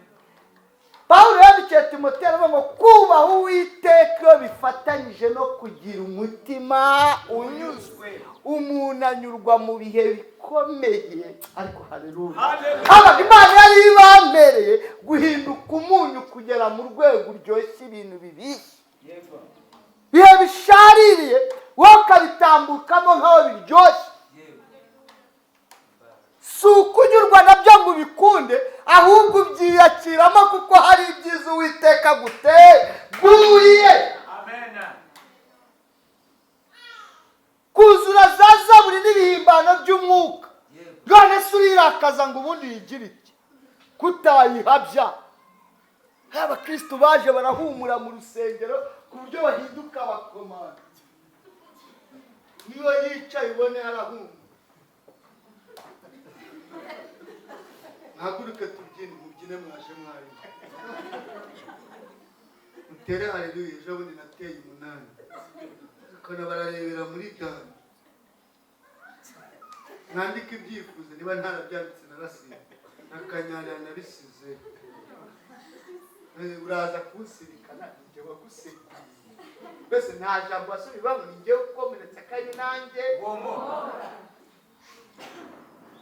Pawulo yandikiye Timoteyo aravuga ngo kubaha Uwiteka iyo bifatanyije no kugira umutima unyuzwe umuntu anyurwa mu bihe bikomeye ariko haleluya abaga Imana yari ibambereye guhinduka umunyu kugera mu rwego uryoshye ibintu bibishye yego bihe bishaririye wowe ukabitambukamo nk'aho biryoshye si ukunyurwa nabyo ngo ubikunde ahubwo ubyiyakiramo kuko hari ibyiza Uwiteka guteguriye amen kuzura za zaburi n'ibihimbano by'umwuka none se urirakaza ngo ubundi yigire iki kutayihabya abakristo baje barahumura mu rusengero ku buryo bahinduka abakomanda niyo yicaye ubone harahumura haguruke tubyine mubyine mwaje mwari utere haleluya. Ejo bundi nateye 8 ukona bararebera muri dani, nandika ibyifuzo niba ntarabyanditse narasize nakanyarira nabisize. Uraza kunsirikana njye waguseka mbese nta jambo wasubiramo ni njye ukomeretse kandi nanjye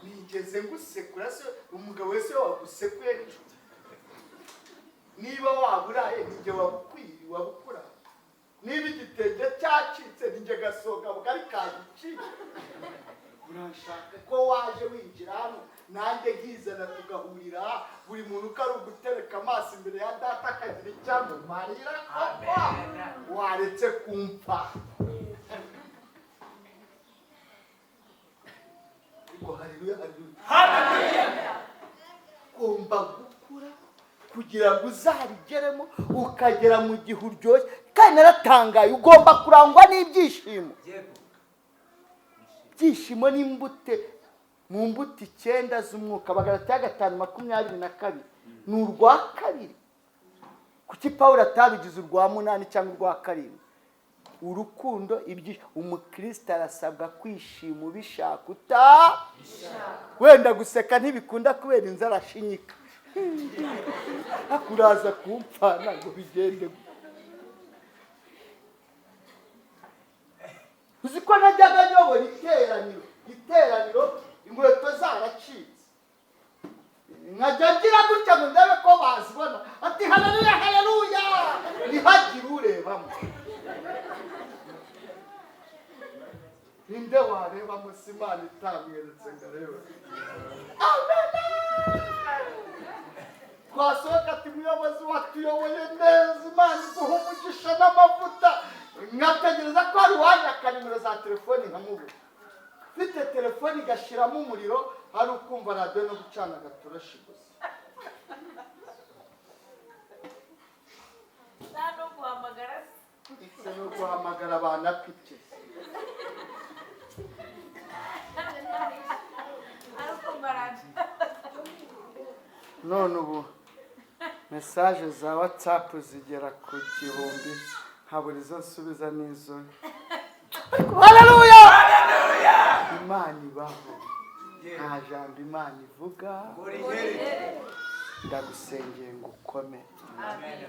nigeze ngusekura. Se umugabo wese wagusekuye n'inshuti, niba waburaye ni njye wabukura, niba igitenge cyacitse ni njye gasohoka bugari kagiciye. Urashaka ko waje winjira hano nanjye nkizana tugahurira, buri muntu uko ari ugutereka amaso imbere ya data akagira icyamumarira. Waretse kumpa ariko haleluya haleluya. Ugomba gukura kugira ngo uzarigeremo ukagera mu gihe uryoshye. Kandi naratangaye, ugomba kurangwa n'ibyishimo. Ibyishimo n'imbute mu mbuto 9 z'umwuka, Abagalatiya 5:22 ni urwa kabiri. Kuki Pawulo atabigize urwa 8 cyangwa urwa 7? Urukundo umukristo arasabwa kwishima ubishaka wenda guseka ntibikunda kubera inzara ashinyika. Akuraza kumpfana ngo bigende. Uziko najyaga nyobora iteraniro inkweto zaracitse, nkajya ngira gutya ngo ndabe ko bazibona, ati haleluya haleluya, ntihagire urebamo. Ninde wareba musimani itamweretse ngareba. Twasohoka ati muyobozi watuyoboye neza, Imana iguha umugisha n'amavuta. Ngategereza ko ari wanyaka nimero za telefoni nkamubura. Mfite telefoni igashiramo umuriro, hari ukumva radio no gucana gaturashi gusa. Nano guhamagara. Ise no guhamagara abana pike. None ubu message za WhatsApp zigera ku 1000, habura izo nsubiza n'izo. Haleluya haleluya. Imana ibaho, nta jambo Imana ivuga. Ndagusengeye ngo ukome. Amen.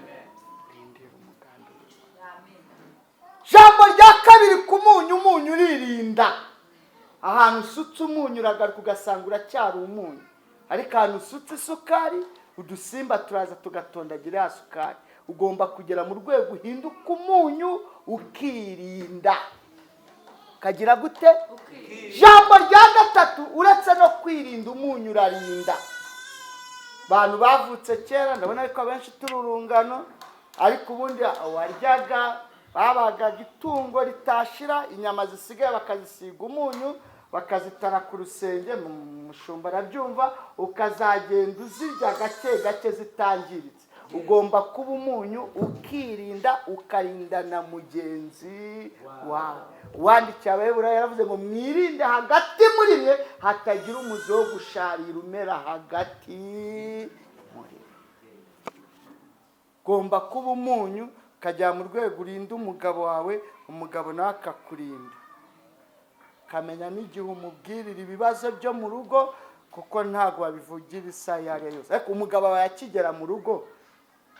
Rindira umugambi. Amen. Jambo rya kabiri ku umunyu uririnda. Ahantu usutse umunyu uragaruka ugasanga uracyari umunyu, ariko ahantu usutse isukari udusimba turaza tugatondagira ya sukari. Ugomba kugera mu rwego uhinduka umunyu ukirinda. Kagira gute? Jambo rya gatatu uretse no kwirinda umunyu urarinda. Bantu bavutse kera ndabona ariko abenshi tururungano, ariko ubundi waryaga babaga gitungo ritashira, inyama zisigaye bakazisiga umunyu bakazitara ku rusenge, mushumba arabyumva, ukazagenda uzirya gake gake zitangiritse. Ugomba kuba umunyu ukirinda ukarinda na mugenzi wawe. Wandikiye Abaheburayo yaravuze ngo mwirinde hagati muri mwe hatagira umuzi wo gusharira umera hagati muri mwe. Ugomba kuba umunyu ukajya mu rwego urinda umugabo wawe, umugabo nawe akakurinda. Kamenya n'igihe umubwirira ibibazo byo mu rugo, kuko ntago wabivugira isaha iyo ari yo yose. Ariko umugabo wawe akigera mu rugo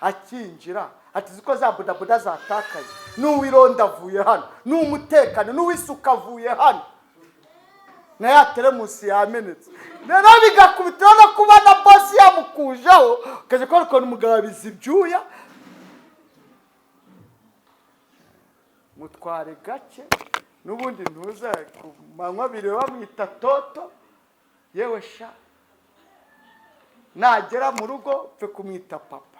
akinjira ati ziko za bodaboda zatakaye, n'uwironda avuye hano, n'umutekano n'uwisuka avuye hano, na ya teremusi yamenetse. Rero bigakubitira no kuba na bosi yamukujeho, kaje ko ukuntu umugabo abizi ibyuya. Mutware gake n'ubundi ntuza ku manywa abiri bamwita toto. Yewe sha nagera mu rugo pfe kumwita papa.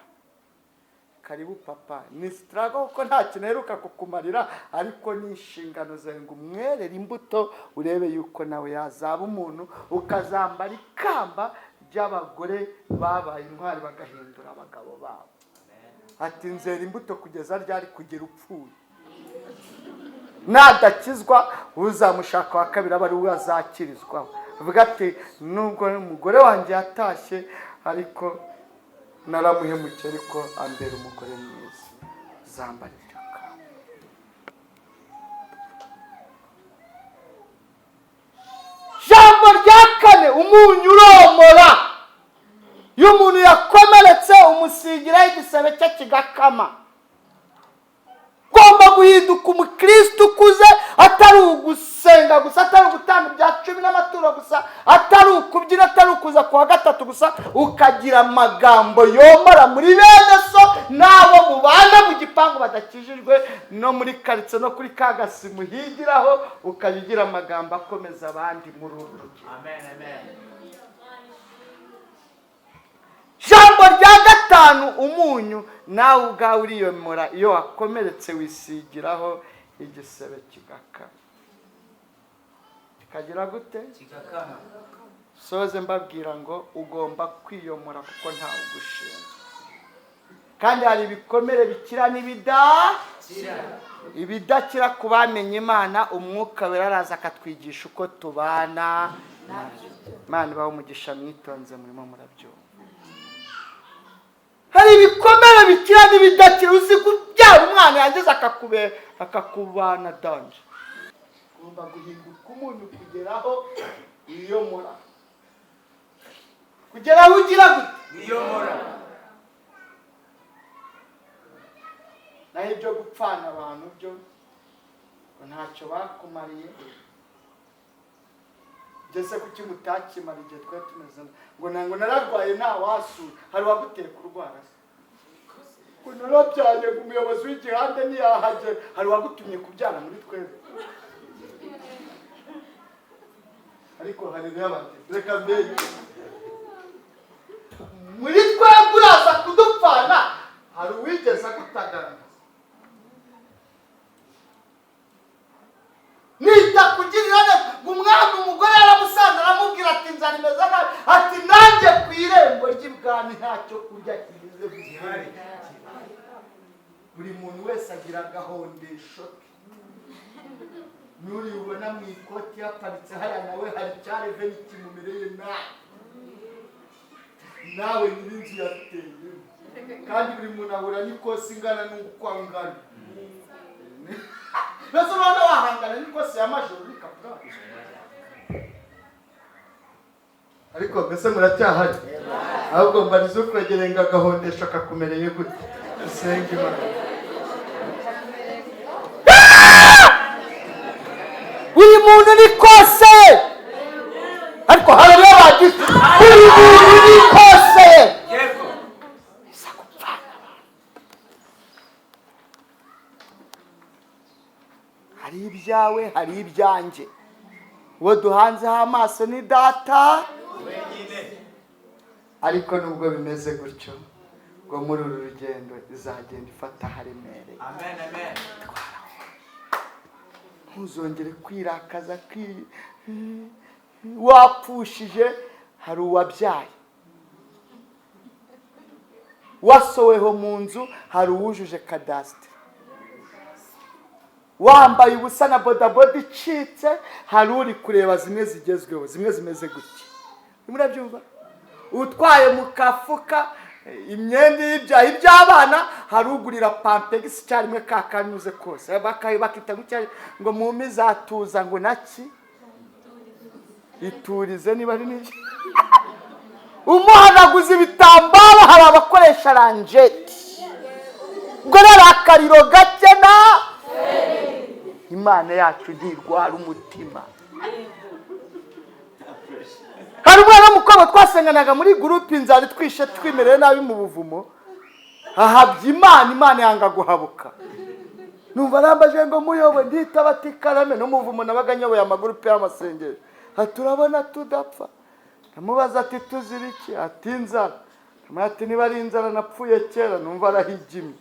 Karibu papa, ni struggle kuko nta kintu heruka kukumarira, ariko ni inshingano zawe ngo umwerere imbuto urebe yuko nawe yazaba umuntu, ukazambara ikamba ry'abagore babaye intwari bagahindura abagabo babo. Ati nzera imbuto kugeza ryari kugera upfuye. Nadakizwa uzamushaka wa kabiri aba ari we azakirizwaho. Avuga ati nubwo umugore wanjye yatashye ariko naramuhemukiye, ariko ambera umugore mwiza. uzambarira ikamba. Jambo rya kane, umunyu uromora. Iyo umuntu yakomeretse umusigiraho igisebe cye kigakama. Ugomba guhinduka umukristo ukuze, atari ugusenga gusa, atari ugutanga ibya 10 n'amaturo gusa, atari ukubyina, atari ukuza kuwa gatatu gusa, ukagira amagambo yomora muri bene so n'abo mubana mu gipangu badakijijwe, no muri karitsiye no kuri kagasi muhigiraho, ukagira amagambo akomeza abandi muri uru rugendo. Amen, amen. Jambo rya gatanu, umunyu nawe ubwawe uriyomora. Iyo wakomeretse wisigiraho igisebe kigakama. Kikagira gute? Kigakama. Soze mbabwira ngo ugomba kwiyomora kuko ntawe ugushinzwe. Kandi hari ibikomere bikira n'ibidakira. Ibidakira ku bamenye Imana, umwuka wera araza akatwigisha uko tubana. Imana ibahe umugisha, mwitonze murimo murabyumva. Hari ibikomere bikira n'ibidakira. Uzi kubyara umwana yageze akakubana danje. Ugomba guhinduka umuntu kugeraho wiyomora. Kugeraho ugira gute? Wiyomora. Naho ibyo gupfana abantu byo ntacyo bakumariye. Jese kuki mutakimara igihe twe tumeze ngo nango nararwaye nta wasura. Hari waguteye kurwara se? Ngo narabyaye umuyobozi w'igihande ntiyahaje. Hari wagutumye kubyara muri twebwe? Ariko hari n'abandi reka mbere muri twebwe uraza kudupfana. Hari uwigeze agutagana nita kugirira neza. Umwami umugore yaramusanze aramubwira ati nzara imeze nabi, ati nanjye ku irembo ry'ibwami ntacyo kurya kigize gihari. Buri muntu wese agira agahondesho ke. Nuri ubona mu ikoti yaparitse haya nawe hari cyareve n'ikimumereye nawe nyir'inzu yateye. Kandi buri muntu ahura n'ikosi ingana n'uko angana. Beso none wahangana n'ikosi y'amajoro n'ikapurari. Ariko mbese muracyahari? Ahubwo mbariza ukwegerenga agahondesho kakumereye gute? Usenga Imana. Uyu muntu ni kose. Ariko hari n'abandi uyu muntu ni kose. Yego. Hari ibyawe, hari ibyanjye. Uwo duhanzeho amaso ni data Wenyine. Ariko nubwo bimeze gutyo, ngo muri uru rugendo izagenda ifata haremereye. Amen, amen. Ntuzongere kwirakaza wapfushije. Hari uwabyaye, wasoweho mu nzu, hari uwujuje kadasitiri. Wambaye ubusa na bodaboda icitse, hari uri kureba zimwe zigezweho, zimwe zimeze gutya. Murabyumva? Utwaye mu kafuka imyenda y'ibyaha iby'abana, hari ugurira pampegisi cyarimwe kakanyuze kose. Bakita gutya ngo mumi zatuza ngo naki iturize niba ari n'iki. Umuhanaguza ibitambaro, hari abakoresha ranjeti. Ubwo rero akariro gake na Imana yacu ntirwara umutima. Hari umwana w'umukobwa twasenganaga muri gurupe inzara twishe twimereye nabi mu buvumo. Ahabye Imana yanga guhabuka. Numva arambaje ngo muyobe ndita batikarame n'umuvumo nabaga nyoboye amagurupe y'amasengero. Turabona tudapfa. Namubaza ati tuzira iki? Ati inzara. Ati niba ari inzara napfuye kera. Numva arahigimye.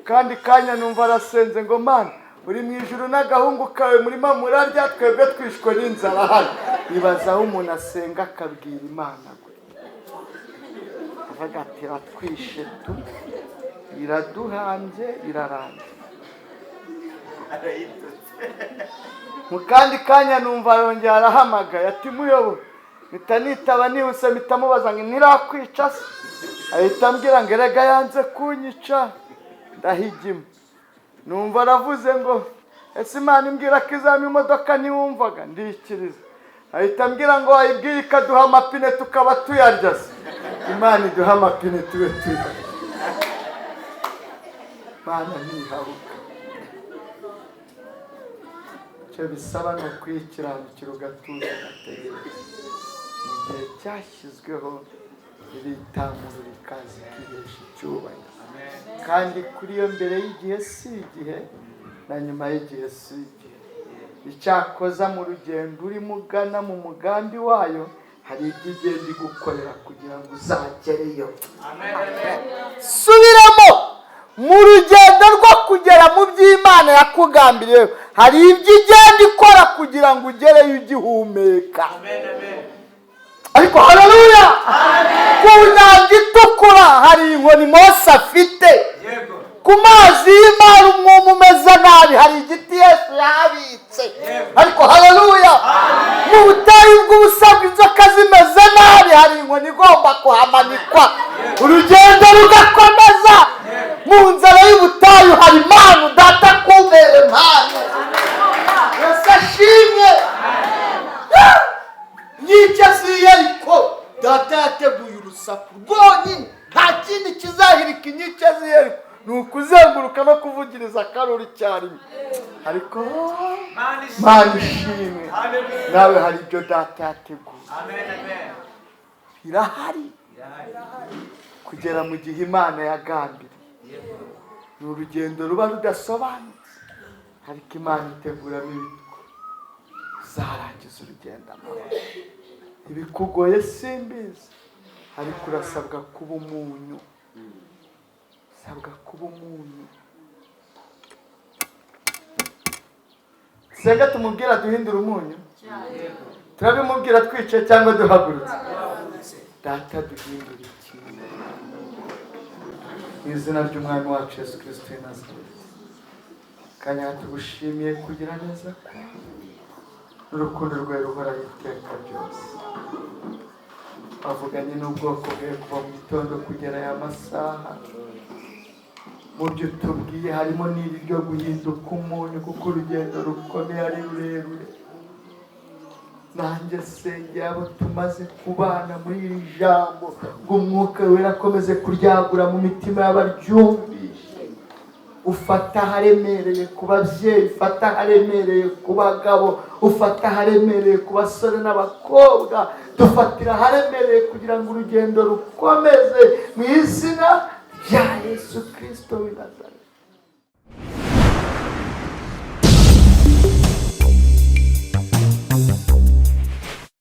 Kandi kanya numva arasenze ngo Mana uri mu ijuru n'agahungu kawe murima murarya, twebwe twishwe n'inzara hano. Ibaza aho umuntu asenga akabwira Imana gwe. Avuga ati ratwishe tu, iraduhanze, iraranze. Mu kandi kanya numva yongera arahamagaye ati muyobo. Mpita nitaba nihuse mpita mubaza ngo ntirakwica se? Ahita ambwira ngo erega yanze kunyica ndahigima. numva aravuze ngo ese Imana imbwira ko izampa imodoka ntiwumvaga, ndikiriza. Ahita ambwira ngo wayibwiye ikaduha amapine tukaba tuyarya se. Imana iduha amapine tube tuyarya. Imana ntihabuka. Icyo bisaba ni ukwikiranukira ugatuza ugategereza. Mu gihe cyashyizweho iritamuru rikaza ikihesha icyubahiro. Kandi kuri iyo mbere y'igihe si igihe, na nyuma y'igihe si igihe. Icyakoza mu rugendo urimo ugana mu mugambi wayo, hari ibyo igenda igukorera kugira ngo uzagereyo. Subiramo mu rugendo rwo kugera mu by'Imana yakugambiriyeho, hari ibyo igenda ikora kugira ngo ugereyo ugihumeka. Ariko haleluya, ku nyanja itukura hari inkoni Mose afite. Ku mazi y'Imana umwuma umeze nabi hari igiti Yesu yahabitse. Ariko haleluya, mu butayu bw'ubusabwa inzoka zimeze nabi hari inkoni igomba kuhamanikwa, urugendo rugakomeza. Mu nzara y'ubutayu hari impano data kumbere impano. Yesu ashimwe. Nk'icyo ziye ariko data yateguye urusaku rwonyine, nta kindi kizahirika inkike ziye, ni ukuzenguruka no kuvugiriza akaruru icyarimwe. Ariko Mana ishimwe, nawe hari ibyo data yateguye. Birahari kugera mu gihe Imana yagambiriye. Ni urugendo ruba rudasobanutse, ariko Imana iteguramo ibitwo uzarangiza urugendo amahoro. Ibikugoye simbizi, ariko urasabwa kuba umunyu. Usabwa kuba umunyu. Senga tumubwira duhindura umunyu, turabimubwira twicaye cyangwa duhagurutse. Data duhindura ikintu mu izina ry'umwami wacu Yesu Kristo w'i Nazareti. Kanya tugushimiye kugira neza kwawe n'urukundo rwawe ruhoraho iteka ryose. Avuganye n'ubwoko bwe kuva mu gitondo kugera aya masaha. Mu byo tubwiye harimo n'iri ryo guhinduka umunyu, kuko urugendo rukomeye ari rurerure. Nanjye sengera abo tumaze kubana muri iri jambo ngo Umwuka Wera akomeze kuryagura mu mitima y'abaryumvishe. Ufata aharemereye ku babyeyi, ufata aharemereye ku bagabo, ufata aharemereye ku basore n'abakobwa, dufatira aharemereye kugira ngo urugendo rukomeze mu izina rya Yesu Kristo w'i Nazareti.